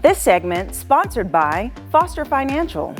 This segment sponsored by Foster Financial.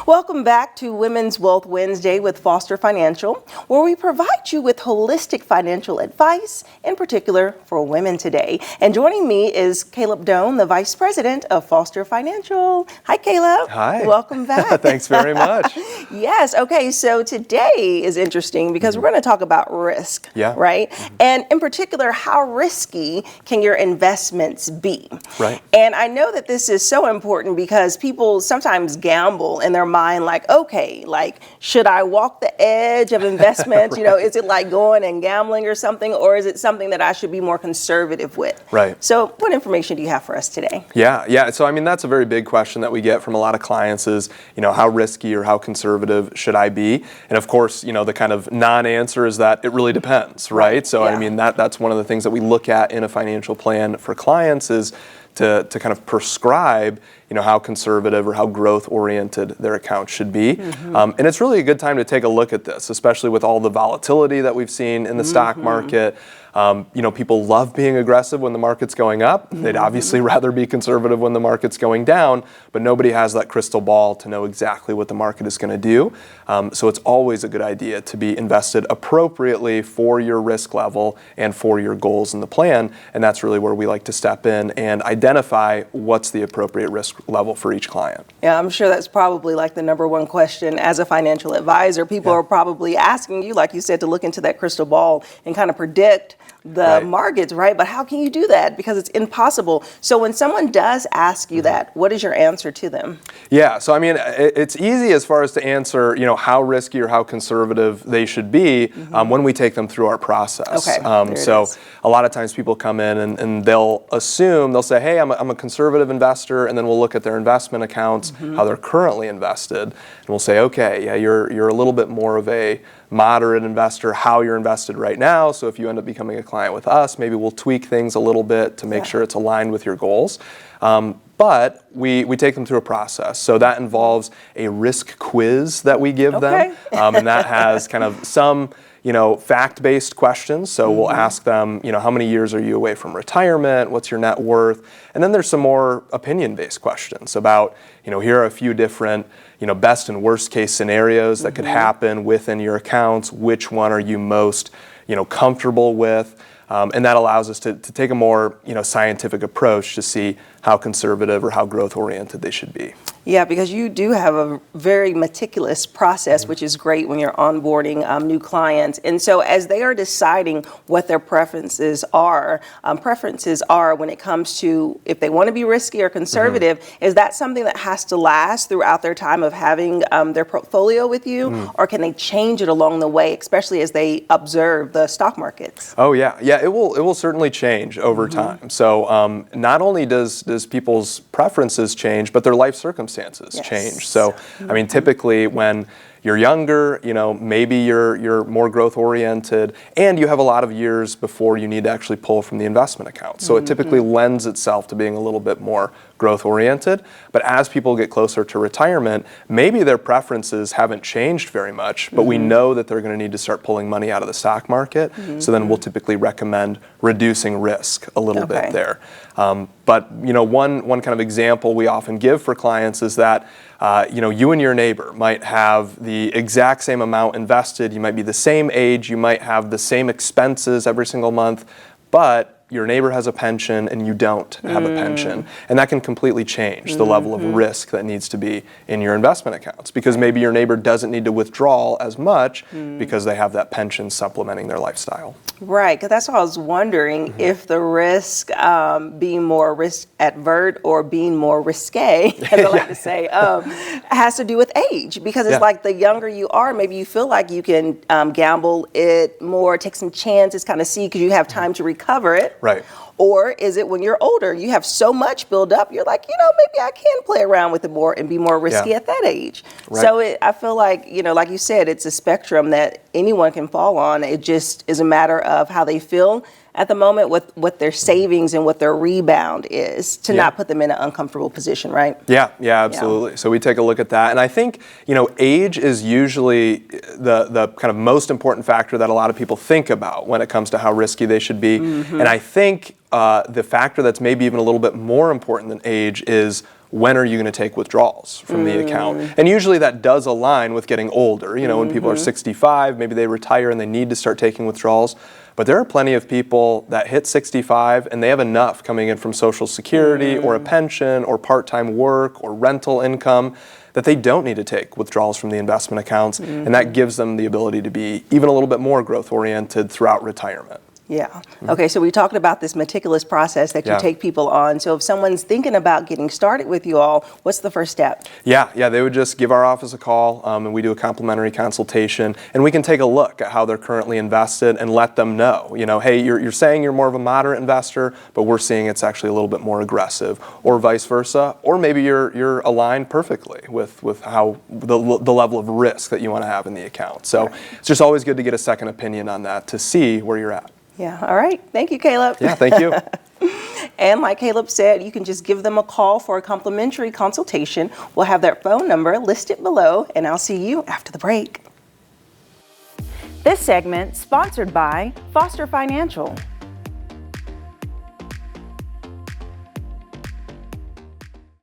Welcome back to Women's Wealth Wednesday with Foster Financial, where we provide you with holistic financial advice, in particular for women today. And joining me is Caleb Doane, the Vice President of Foster Financial. Hi, Caleb. Hi. Welcome back. Thanks very much. Yes. Okay. So today is interesting because we're going to talk about risk. Yeah. Right. And in particular, how risky can your investments be? Right. And I know that this is so important because people sometimes gamble in their mind, like, okay, like, should I walk the edge of investment? Right. You know, is it like going and gambling or something, or is it something that I should be more conservative with? Right. So what information do you have for us today? Yeah. So, I mean, that's a very big question that we get from a lot of clients is, you know, how risky or how conservative should I be? And of course, you know, the kind of non-answer is that it really depends, right? So, Yeah. I mean, that's one of the things that we look at in a financial plan for clients is to kind of prescribe, you know, how conservative or how growth-oriented their account should be. And it's really a good time to take a look at this, especially with all the volatility that we've seen in the stock market. You know, people love being aggressive when the market's going up. They'd obviously rather be conservative when the market's going down, but nobody has that crystal ball to know exactly what the market is going to do. So it's always a good idea to be invested appropriately for your risk level and for your goals in the plan. And that's really where we like to step in and identify what's the appropriate risk level for each client. Yeah, I'm sure that's probably like the number one question as a financial advisor. People are probably asking you, like you said, to look into that crystal ball and kind of predict the markets, right? But how can you do that? Because it's impossible. So when someone does ask you that, what is your answer to them? Yeah, so I mean, it's easy as far as to answer, you know, how risky or how conservative they should be when we take them through our process. Okay, so a lot of times people come in and they'll say, hey, I'm a conservative investor, and then we'll look at their investment accounts, how they're currently invested, and we'll say, okay, yeah, you're a little bit more of a moderate investor, how you're invested right now. So if you end up becoming a client with us, maybe we'll tweak things a little bit to make sure it's aligned with your goals. But we take them through a process. So that involves a risk quiz that we give them. And that has kind of some, you know, fact-based questions. So we'll ask them, you know, how many years are you away from retirement? What's your net worth? And then there's some more opinion-based questions about, you know, here are a few different, you know, best and worst case scenarios that could happen within your accounts. Which one are you most, you know, comfortable with? And that allows us to take a more, you know, scientific approach to see how conservative or how growth-oriented they should be. Yeah, because you do have a very meticulous process, which is great when you're onboarding new clients. And so as they are deciding what their preferences are when it comes to if they want to be risky or conservative, is that something that has to last throughout their time of having their portfolio with you? Or can they change it along the way, especially as they observe the stock markets? Oh, yeah. Yeah, it will certainly change over time. So not only does people's preferences change, but their life circumstances change. So, I mean, typically when you're younger, you know, maybe you're more growth oriented, and you have a lot of years before you need to actually pull from the investment account. So it typically lends itself to being a little bit more growth oriented. But as people get closer to retirement, maybe their preferences haven't changed very much, but we know that they're going to need to start pulling money out of the stock market. So then we'll typically recommend reducing risk a little bit there. But, you know, one kind of example we often give for clients is that, you know, you and your neighbor might have the exact same amount invested. You might be the same age. You might have the same expenses every single month, but your neighbor has a pension and you don't have a pension. And that can completely change the level of risk that needs to be in your investment accounts, because maybe your neighbor doesn't need to withdraw as much because they have that pension supplementing their lifestyle. Right, because that's what I was wondering, if the risk, being more risk advert or being more risque, as I like to say, has to do with age. Because it's like the younger you are, maybe you feel like you can gamble it more, take some chances, kind of see, because you have time to recover it. Right. Or is it when you're older, you have so much built up, you're like, you know, maybe I can play around with it more and be more risky at that age. Right. So I feel like, you know, like you said, it's a spectrum that anyone can fall on. It just is a matter of how they feel at the moment what their savings and what their rebound is to not put them in an uncomfortable position, right? Yeah, absolutely. So we take a look at that. And I think, age is usually the kind of most important factor that a lot of people think about when it comes to how risky they should be. And I think the factor that's maybe even a little bit more important than age is when are you going to take withdrawals from the account? And usually that does align with getting older. When people are 65, maybe they retire and they need to start taking withdrawals. But there are plenty of people that hit 65 and they have enough coming in from Social Security or a pension or part-time work or rental income that they don't need to take withdrawals from the investment accounts. And that gives them the ability to be even a little bit more growth-oriented throughout retirement. Yeah. Okay, so we talked about this meticulous process that you take people on. So if someone's thinking about getting started with you all, what's the first step? Yeah, they would just give our office a call and we do a complimentary consultation and we can take a look at how they're currently invested and let them know, hey, you're saying you're more of a moderate investor, but we're seeing it's actually a little bit more aggressive, or vice versa, or maybe you're aligned perfectly with how the level of risk that you want to have in the account. So it's just always good to get a second opinion on that to see where you're at. Yeah, all right. Thank you, Caleb. Yeah, thank you. And like Caleb said, you can just give them a call for a complimentary consultation. We'll have their phone number listed below, and I'll see you after the break. This segment sponsored by Foster Financial.